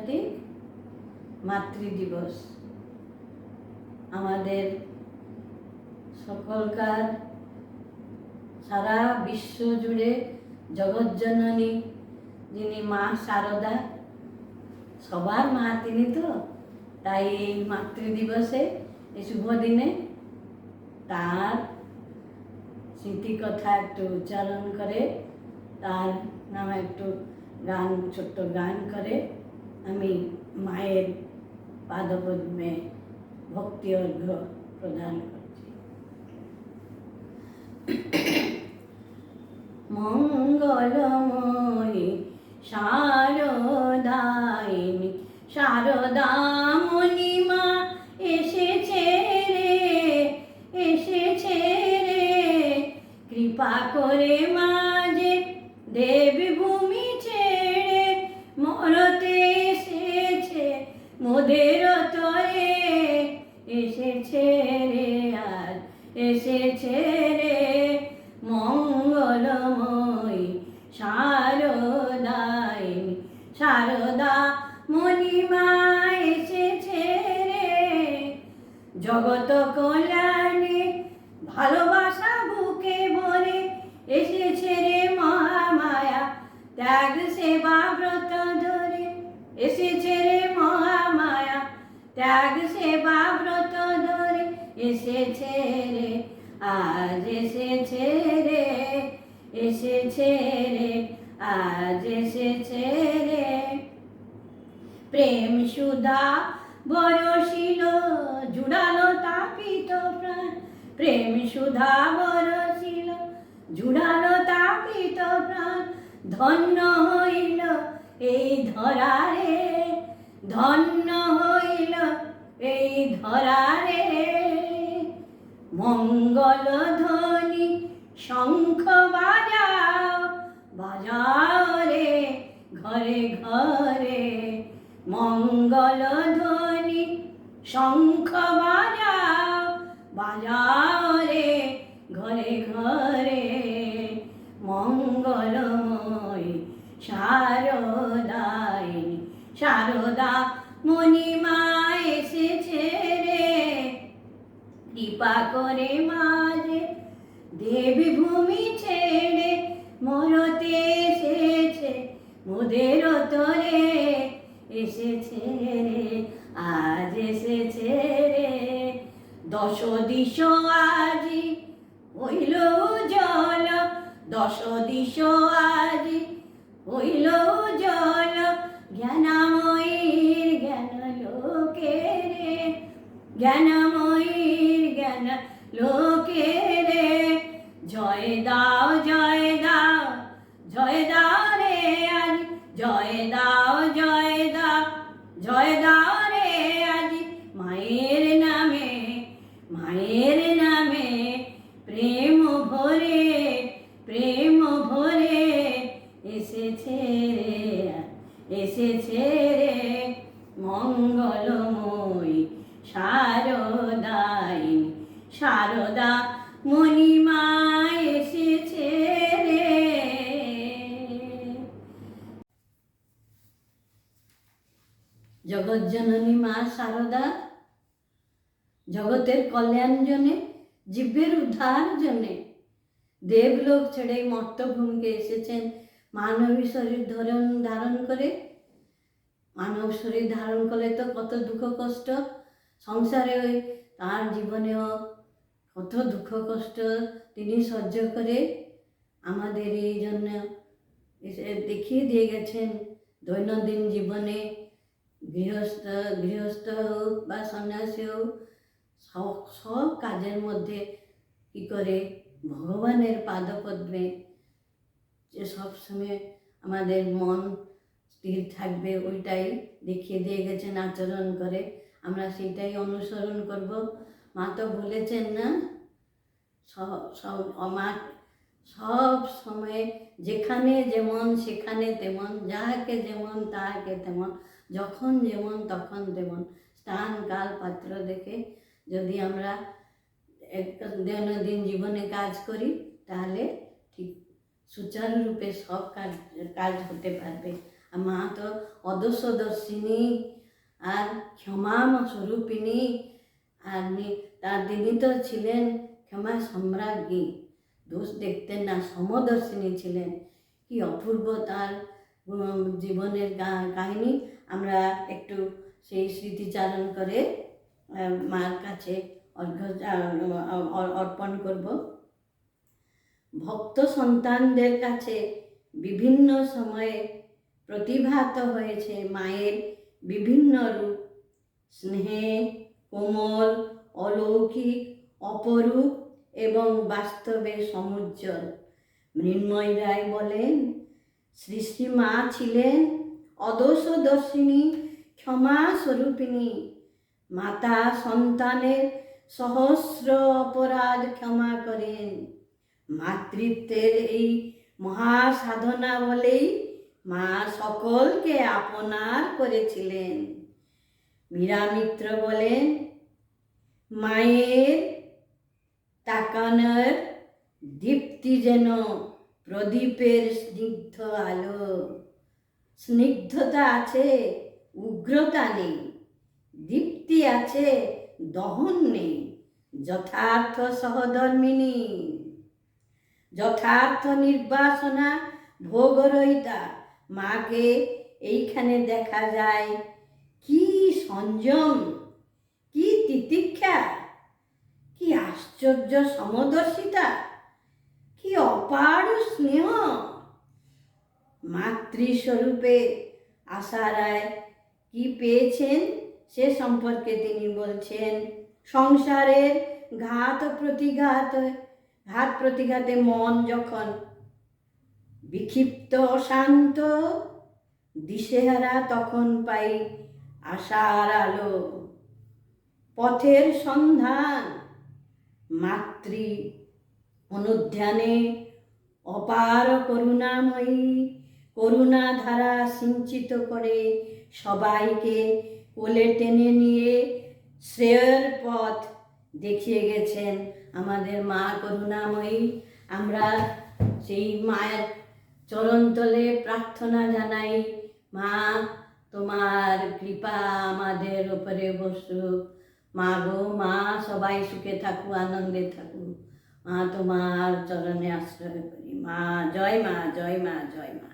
আন্তর্জাতিক মাতৃ দিবস। আমাদের সকলকার সারা বিশ্ব জুড়ে জগৎজননী যিনি মা শারদা, সবার মা তিনি তো, তাই এই মাতৃদিবসে এই শুভ দিনে তার স্মৃতিকথা একটু উচ্চারণ করে, তার নামে একটু গান, ছোট্ট গান করে আমি মায়ের পাদপদ্মে ভক্তি অর্ঘ্য প্রদান করছি। মঙ্গলময়ী শারদায়িনী শারদামণি মা এসেছে রে, এসেছে রে, কৃপা করে মা যে দেবী ভূমি ছেড়ে মরতে এসেছে মোদের তরে, এসেছে রে আজ, এসেছে রে মঙ্গলময়ী শারদায়িনী শারদা মণিমা এসেছে রে, জগত কল্যাণে ভালোবাসা বুকে ভরে এসেছে রে মহামায়া ত্যাগ সেবা ব্রত ধরে, এসেছে রে মহামায়া ত্যাগ সেবা ব্রত ধরে, এসেছে রে আজ, এসেছে রে, এসেছে রে আজ, এসেছে রে। প্রেম সুধা বরসিল জুড়ালো তাপিত প্রাণ, প্রেম সুধা বরসিল জুড়ালো তাপিত প্রাণ, ধন্য হইল এই ধরা রে, ধন্য হইল এই ধরা রে। মঙ্গল ধ্বনি শঙ্খ বাজাও, বাজাও রে ঘরে ঘরে, মঙ্গল ধ্বনি শঙ্খ বাজাও, বাজাও রে ঘরে ঘরে, মঙ্গলময়ী শারদায়িনী শারদা মণিমা এসেছে রে, কৃপা করে মাঝে দেবী ভূমি ছেড়ে মরতে এসেছে মোদের তরে, এসেছে রে আজ, এসেছে রে। দশ দিশ আজি হইল জল, দশ দিশ আজি হইল জল, জ্ঞানাময়ীর জ্ঞান লোকে রে, জ্ঞানাময়ীর জ্ঞান লোকে রে। জয় দাও, জয় দাও, জয় দাও রে আজ, জয় দাও, জয় দাও, জয় দাও রে আজ মায়ের নামে, মায়ের নামে প্রেম ভরে, প্রেম ভরে, এসেছে রে, এসেছে রে মঙ্গলময়ী শারদায়িনী শারদা মণিমা এসেছে রে। জগৎজননী মা শারদা জগতের কল্যাণ জন্যে, জীবের উদ্ধার জন্যে দেবলোক ছেড়ে মর্তভূমিকে এসেছেন মানবী শরীর ধারণ করে। মানব শরীর ধারণ করলে তো কত দুঃখ কষ্ট সংসারে, ওই তার জীবনেও কত দুঃখ কষ্ট তিনি সহ্য করে আমাদের এই জন্য দেখিয়ে দিয়ে গেছেন। দৈনন্দিন জীবনে গৃহস্থ হোক বা সন্ন্যাসী হোক, সব কাজের মধ্যে কী করে ভগবানের পাদপদ্মে যে সবসময় আমাদের মন স্থির থাকবে, ওইটাই দেখিয়ে দিয়ে গেছেন আচরণ করে। আমরা সেটাই অনুসরণ করব। মা তো বলেছেন না, সব সময় যেখানে যেমন সেখানে তেমন, যাহাকে যেমন তাহাকে তেমন, যখন যেমন তখন তেমন, স্থান কাল পাত্র দেখে যদি আমরা দৈনন্দিন জীবনে কাজ করি তাহলে ঠিক সুচারুরূপে সব কাজ হতে পারবে। আর মা তো অদর্শদর্শিনী আর ক্ষমা স্বরূপিণী, আর তার তিনি তো ছিলেন ক্ষমা সম্রাজ্ঞী, দোষ দেখতেন না, সমদর্শিনী ছিলেন। কি অপূর্ব তার জীবনের কাহিনী। আমরা একটু সেই স্মৃতিচারণ করে মার কাছে অর্পণ করব। ভক্ত সন্তানদের কাছে বিভিন্ন সময়ে প্রতিভাত হয়েছে মায়ের বিভিন্ন রূপ, স্নেহে কোমল, অলৌকিক, অপরূপ এবং বাস্তবে সমুজ্জ্বল। মৃন্ময় রায় বলেন, শ্রী শ্রী মা ছিলেন অদোষদর্শিনী, ক্ষমা স্বরূপিণী। মাতা সন্তানের সহস্র অপরাধ ক্ষমা করেন। মাতৃত্বের এই মহাসাধনা বলেই মা সকলকে আপনার করেছিলেন। মীরা মিত্র বলেন, মায়ের তাকানোর দীপ্তি যেন প্রদীপের স্নিগ্ধ আলো। স্নিগ্ধতা আছে, উগ্রতা নেই, দীপ্তি আছে, দহন নেই। যথার্থ সহধর্মিণী, যথার্থ নির্বাসনা, ভোগরহিতা। মাকে এইখানে দেখা যায়। কি সংযম, কি তিতিক্ষা, কি আশ্চর্য সমদর্শিতা, কি অপার স্নেহ। মাতৃস্বরূপে আশা রায় কি পেয়েছেন সে সম্পর্কে তিনি বলছেন, সংসারের ঘাত প্রতিঘাতে মন যখন বিক্ষিপ্ত অশান্ত দিশেহারা, তখন পাই আশার আলো, পথের সন্ধান। মাতৃ অনুধ্যানে অপার করুণাময়ী করুণাধারা সিঞ্চিত করে সবাইকে কোলে টেনে নিয়ে শ্রেয়ের পথ দেখিয়ে গেছেন আমাদের মা করুণাময়ী। আমরা সেই মায়ের চরণতলে প্রার্থনা জানাই, মা তোমার কৃপা আমাদের উপরে বসুক। মা গো, মা সবাই সুখে থাকুক, আনন্দে থাকুক। মা তোমার চরণে আশ্রয় করি। মা জয়, মা জয়, মা জয়, মা।